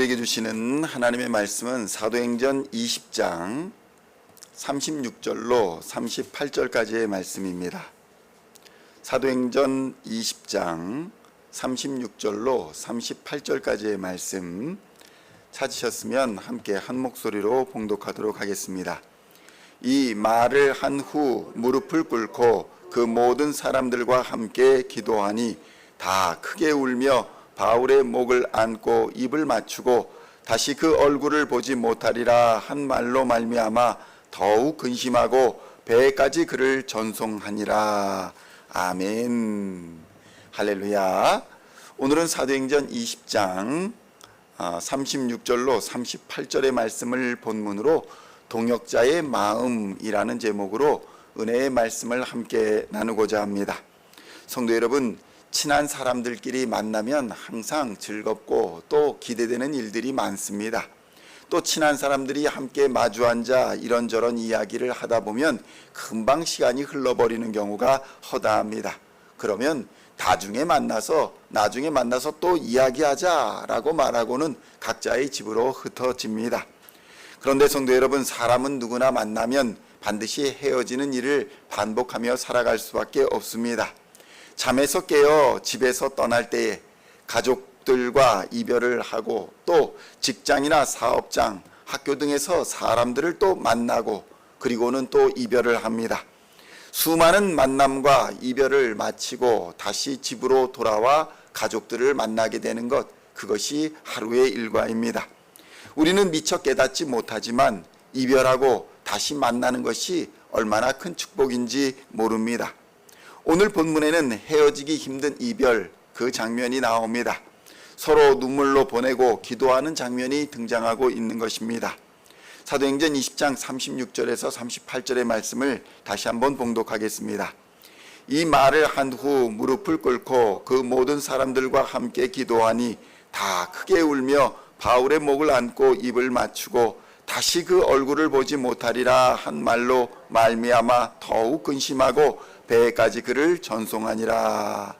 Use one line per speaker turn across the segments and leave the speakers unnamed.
우리에게 주시는 하나님의 말씀은 사도행전 20장 36절로 38절까지의 말씀입니다. 사도행전 20장 36절로 38절까지의 말씀 찾으셨으면 함께 한 목소리로 봉독하도록 하겠습니다. 이 말을 한 후 무릎을 꿇고 그 모든 사람들과 함께 기도하니 다 크게 울며 바울의 목을 안고 입을 맞추고 다시 그 얼굴을 보지 못하리라 한 말로 말미암아 더욱 근심하고 배에까지 그를 전송하니라. 아멘. 할렐루야. 오늘은 사도행전 20장 36절로 38절의 말씀을 본문으로 동역자의 마음이라는 제목으로 은혜의 말씀을 함께 나누고자 합니다. 성도 여러분, 친한 사람들끼리 만나면 항상 즐겁고 또 기대되는 일들이 많습니다. 또 친한 사람들이 함께 마주 앉아 이런저런 이야기를 하다 보면 금방 시간이 흘러버리는 경우가 허다합니다. 그러면 나중에 만나서 또 이야기하자라고 말하고는 각자의 집으로 흩어집니다. 그런데 성도 여러분, 사람은 누구나 만나면 반드시 헤어지는 일을 반복하며 살아갈 수밖에 없습니다. 잠에서 깨어 집에서 떠날 때에 가족들과 이별을 하고 또 직장이나 사업장, 학교 등에서 사람들을 또 만나고 그리고는 또 이별을 합니다. 수많은 만남과 이별을 마치고 다시 집으로 돌아와 가족들을 만나게 되는 것, 그것이 하루의 일과입니다. 우리는 미처 깨닫지 못하지만 이별하고 다시 만나는 것이 얼마나 큰 축복인지 모릅니다. 오늘 본문에는 헤어지기 힘든 이별, 그 장면이 나옵니다. 서로 눈물로 보내고 기도하는 장면이 등장하고 있는 것입니다. 사도행전 20장 36절에서 38절의 말씀을 다시 한번 봉독하겠습니다. 이 말을 한 후 무릎을 꿇고 그 모든 사람들과 함께 기도하니 다 크게 울며 바울의 목을 안고 입을 맞추고 다시 그 얼굴을 보지 못하리라 한 말로 말미암아 더욱 근심하고 배에까지 그를 전송하니라.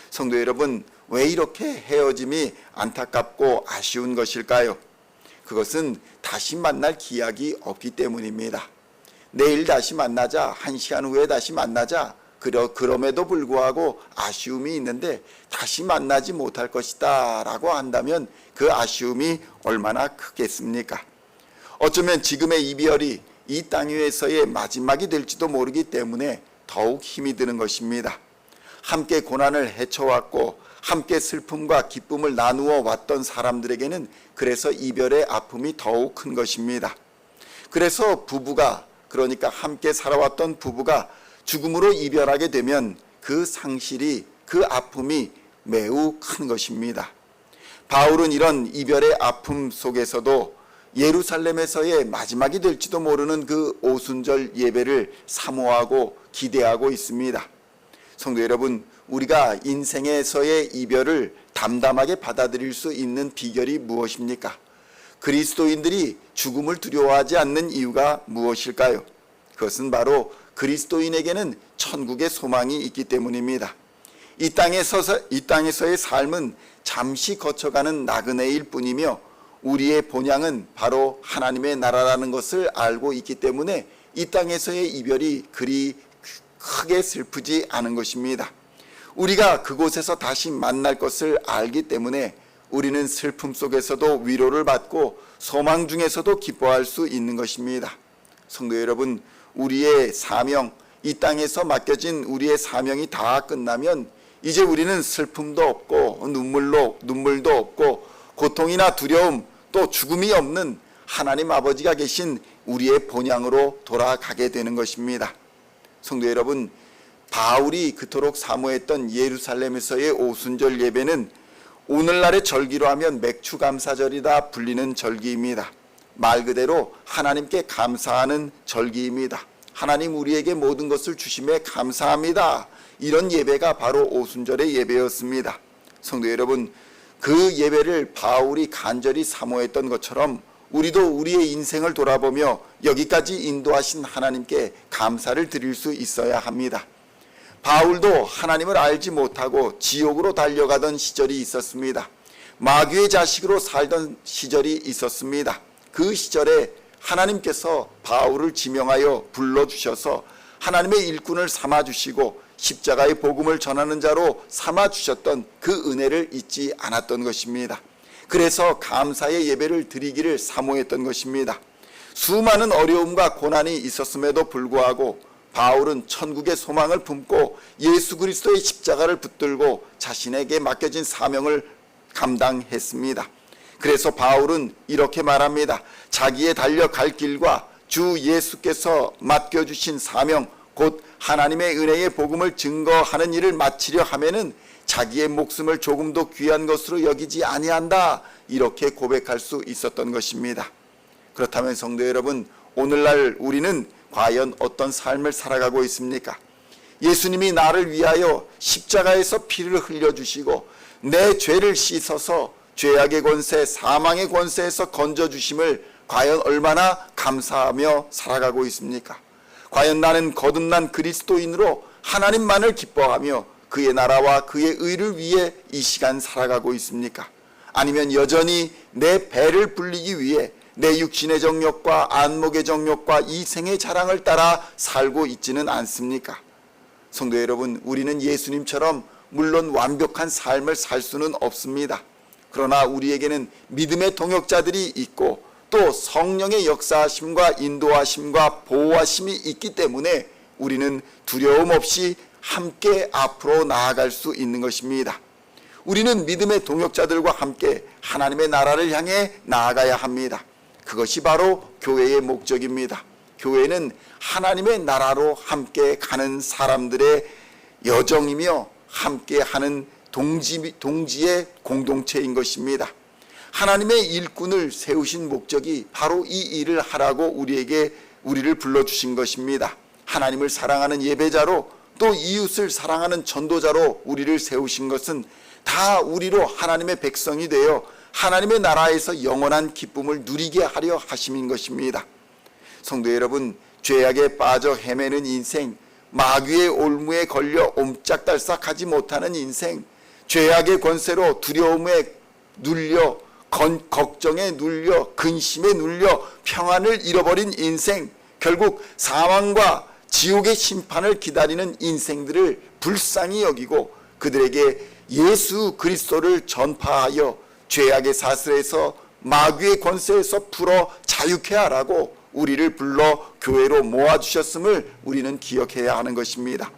성도 여러분, 왜 이렇게 헤어짐이 안타깝고 아쉬운 것일까요? 그것은 다시 만날 기약이 없기 때문입니다. 내일 다시 만나자, 1시간 후에 다시 만나자, 그럼에도 불구하고 아쉬움이 있는데 다시 만나지 못할 것이다 라고 한다면 그 아쉬움이 얼마나 크겠습니까? 어쩌면 지금의 이별이 이 땅 위에서의 마지막이 될지도 모르기 때문에 더욱 힘이 드는 것입니다. 함께 고난을 헤쳐왔고 함께 슬픔과 기쁨을 나누어 왔던 사람들에게는 그래서 이별의 아픔이 더욱 큰 것입니다. 그래서 그러니까 함께 살아왔던 부부가 죽음으로 이별하게 되면 그 상실이, 그 아픔이 매우 큰 것입니다. 바울은 이런 이별의 아픔 속에서도 예루살렘에서의 마지막이 될지도 모르는 그 오순절 예배를 사모하고 기대하고 있습니다. 성도 여러분, 우리가 인생에서의 이별을 담담하게 받아들일 수 있는 비결이 무엇입니까? 그리스도인들이 죽음을 두려워하지 않는 이유가 무엇일까요? 그것은 바로 그리스도인에게는 천국의 소망이 있기 때문입니다. 이 땅에서의 삶은 잠시 거쳐가는 나그네일 뿐이며 우리의 본향은 바로 하나님의 나라라는 것을 알고 있기 때문에 이 땅에서의 이별이 그리 크게 슬프지 않은 것입니다. 우리가 그곳에서 다시 만날 것을 알기 때문에 우리는 슬픔 속에서도 위로를 받고 소망 중에서도 기뻐할 수 있는 것입니다. 성도 여러분, 우리의 사명, 이 땅에서 맡겨진 우리의 사명이 다 끝나면 이제 우리는 슬픔도 없고 눈물도 없고 고통이나 두려움 또 죽음이 없는 하나님 아버지가 계신 우리의 본향으로 돌아가게 되는 것입니다. 성도 여러분, 바울이 그토록 사모했던 예루살렘에서의 오순절 예배는 오늘날의 절기로 하면 맥추감사절이라 불리는 절기입니다. 말 그대로 하나님께 감사하는 절기입니다. 하나님 우리에게 모든 것을 주심에 감사합니다. 이런 예배가 바로 오순절의 예배였습니다. 성도 여러분, 그 예배를 바울이 간절히 사모했던 것처럼 우리도 우리의 인생을 돌아보며 여기까지 인도하신 하나님께 감사를 드릴 수 있어야 합니다. 바울도 하나님을 알지 못하고 지옥으로 달려가던 시절이 있었습니다. 마귀의 자식으로 살던 시절이 있었습니다. 그 시절에 하나님께서 바울을 지명하여 불러주셔서 하나님의 일꾼을 삼아주시고 십자가의 복음을 전하는 자로 삼아주셨던 그 은혜를 잊지 않았던 것입니다. 그래서 감사의 예배를 드리기를 사모했던 것입니다. 수많은 어려움과 고난이 있었음에도 불구하고 바울은 천국의 소망을 품고 예수 그리스도의 십자가를 붙들고 자신에게 맡겨진 사명을 감당했습니다. 그래서 바울은 이렇게 말합니다. 자기의 달려갈 길과 주 예수께서 맡겨주신 사명 곧 하나님의 은혜의 복음을 증거하는 일을 마치려 하면은 자기의 목숨을 조금도 귀한 것으로 여기지 아니한다, 이렇게 고백할 수 있었던 것입니다. 그렇다면 성도 여러분, 오늘날 우리는 과연 어떤 삶을 살아가고 있습니까? 예수님이 나를 위하여 십자가에서 피를 흘려주시고 내 죄를 씻어서 죄악의 권세, 사망의 권세에서 건져주심을 과연 얼마나 감사하며 살아가고 있습니까? 과연 나는 거듭난 그리스도인으로 하나님만을 기뻐하며 그의 나라와 그의 의를 위해 이 시간 살아가고 있습니까? 아니면 여전히 내 배를 불리기 위해 내 육신의 정욕과 안목의 정욕과 이 생의 자랑을 따라 살고 있지는 않습니까? 성도 여러분, 우리는 예수님처럼 물론 완벽한 삶을 살 수는 없습니다. 그러나 우리에게는 믿음의 동역자들이 있고 또 성령의 역사하심과 인도하심과 보호하심이 있기 때문에 우리는 두려움 없이 함께 앞으로 나아갈 수 있는 것입니다. 우리는 믿음의 동역자들과 함께 하나님의 나라를 향해 나아가야 합니다. 그것이 바로 교회의 목적입니다. 교회는 하나님의 나라로 함께 가는 사람들의 여정이며 함께하는 동지의 공동체인 것입니다. 하나님의 일꾼을 세우신 목적이 바로 이 일을 하라고 우리를 불러주신 것입니다. 하나님을 사랑하는 예배자로 또 이웃을 사랑하는 전도자로 우리를 세우신 것은 다 우리로 하나님의 백성이 되어 하나님의 나라에서 영원한 기쁨을 누리게 하려 하심인 것입니다. 성도 여러분, 죄악에 빠져 헤매는 인생, 마귀의 올무에 걸려 옴짝달싹하지 못하는 인생, 죄악의 권세로 두려움에 눌려 걱정에 눌려 근심에 눌려 평안을 잃어버린 인생, 결국 사망과 지옥의 심판을 기다리는 인생들을 불쌍히 여기고 그들에게 예수 그리스도를 전파하여 죄악의 사슬에서 마귀의 권세에서 풀어 자유케 하라고 우리를 불러 교회로 모아주셨음을 우리는 기억해야 하는 것입니다.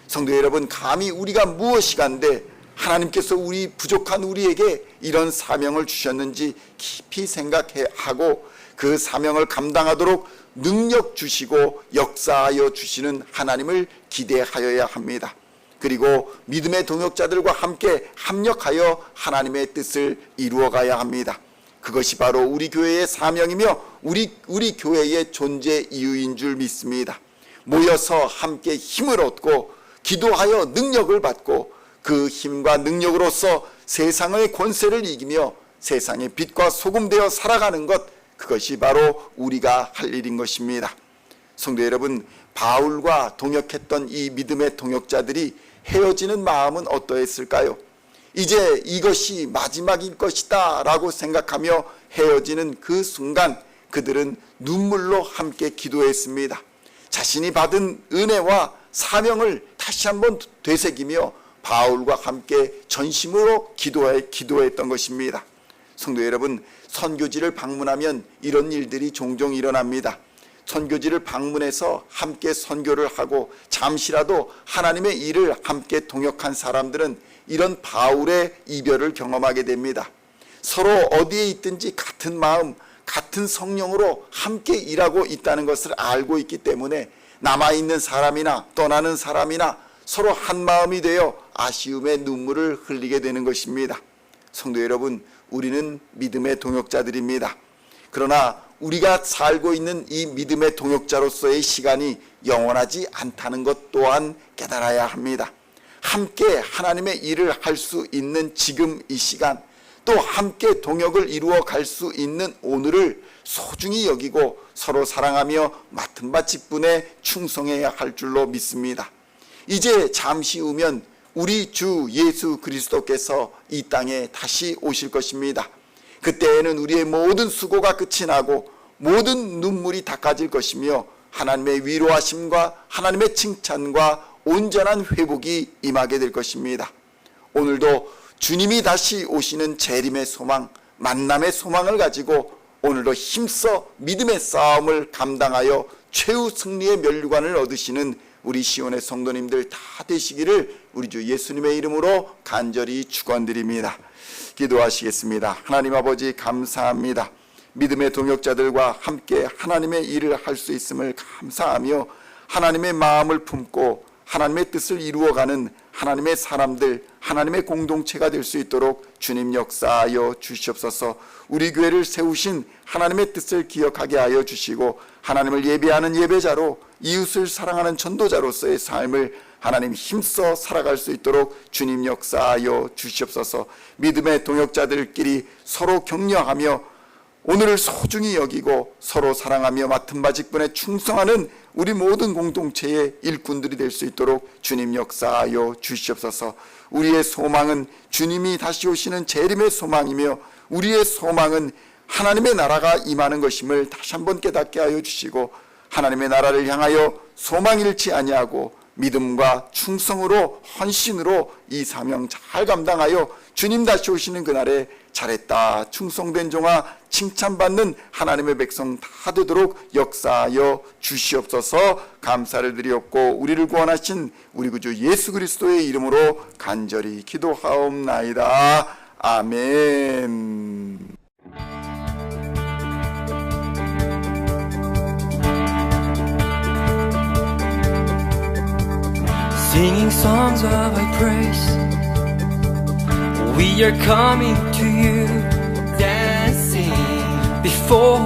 성도 여러분, 감히 우리가 무엇이간데 하나님께서 부족한 우리에게 이런 사명을 주셨는지 깊이 생각하고 그 사명을 감당하도록 능력 주시고 역사하여 주시는 하나님을 기대하여야 합니다. 그리고 믿음의 동역자들과 함께 합력하여 하나님의 뜻을 이루어가야 합니다. 그것이 바로 우리 교회의 사명이며 우리 교회의 존재 이유인 줄 믿습니다. 모여서 함께 힘을 얻고 기도하여 능력을 받고 그 힘과 능력으로서 세상의 권세를 이기며 세상의 빛과 소금 되어 살아가는 것, 그것이 바로 우리가 할 일인 것입니다. 성도 여러분, 바울과 동역했던 이 믿음의 동역자들이 헤어지는 마음은 어떠했을까요? 이제 이것이 마지막일 것이다 라고 생각하며 헤어지는 그 순간 그들은 눈물로 함께 기도했습니다. 자신이 받은 은혜와 사명을 다시 한번 되새기며 바울과 함께 전심으로 기도했던 것입니다. 성도 여러분, 선교지를 방문하면 이런 일들이 종종 일어납니다. 선교지를 방문해서 함께 선교를 하고 잠시라도 하나님의 일을 함께 동역한 사람들은 이런 바울의 이별을 경험하게 됩니다. 서로 어디에 있든지 같은 마음, 같은 성령으로 함께 일하고 있다는 것을 알고 있기 때문에 남아있는 사람이나 떠나는 사람이나 서로 한 마음이 되어 아쉬움의 눈물을 흘리게 되는 것입니다. 성도 여러분, 우리는 믿음의 동역자들입니다. 그러나 우리가 살고 있는 이 믿음의 동역자로서의 시간이 영원하지 않다는 것 또한 깨달아야 합니다. 함께 하나님의 일을 할 수 있는 지금 이 시간, 또 함께 동역을 이루어 갈 수 있는 오늘을 소중히 여기고 서로 사랑하며 맡은 바 직분에 충성해야 할 줄로 믿습니다. 이제 잠시 후면 우리 주 예수 그리스도께서 이 땅에 다시 오실 것입니다. 그때에는 우리의 모든 수고가 끝이 나고 모든 눈물이 닦아질 것이며 하나님의 위로하심과 하나님의 칭찬과 온전한 회복이 임하게 될 것입니다. 오늘도 주님이 다시 오시는 재림의 소망, 만남의 소망을 가지고 오늘도 힘써 믿음의 싸움을 감당하여 최후 승리의 면류관을 얻으시는 우리 시온의 성도님들 다 되시기를 우리 주 예수님의 이름으로 간절히 축원드립니다. 기도하시겠습니다. 하나님 아버지 감사합니다. 믿음의 동역자들과 함께 하나님의 일을 할 수 있음을 감사하며 하나님의 마음을 품고 하나님의 뜻을 이루어가는 하나님의 사람들, 하나님의 공동체가 될 수 있도록 주님 역사하여 주시옵소서. 우리 교회를 세우신 하나님의 뜻을 기억하게 하여 주시고 하나님을 예배하는 예배자로 이웃을 사랑하는 전도자로서의 삶을 하나님 힘써 살아갈 수 있도록 주님 역사하여 주시옵소서. 믿음의 동역자들끼리 서로 격려하며 오늘을 소중히 여기고 서로 사랑하며 맡은 바 직분에 충성하는 우리 모든 공동체의 일꾼들이 될 수 있도록 주님 역사하여 주시옵소서. 우리의 소망은 주님이 다시 오시는 재림의 소망이며 우리의 소망은 하나님의 나라가 임하는 것임을 다시 한번 깨닫게 하여 주시고 하나님의 나라를 향하여 소망 잃지 아니하고 믿음과 충성으로 헌신으로 이 사명 잘 감당하여 주님 다시 오시는 그날에 잘했다 충성된 종아 칭찬받는 하나님의 백성 다 되도록 역사하여 주시옵소서. 감사를 드리옵고 우리를 구원하신 우리 구주 예수 그리스도의 이름으로 간절히 기도하옵나이다. 아멘.
Singing songs of thy praise, we are coming to you, dancing before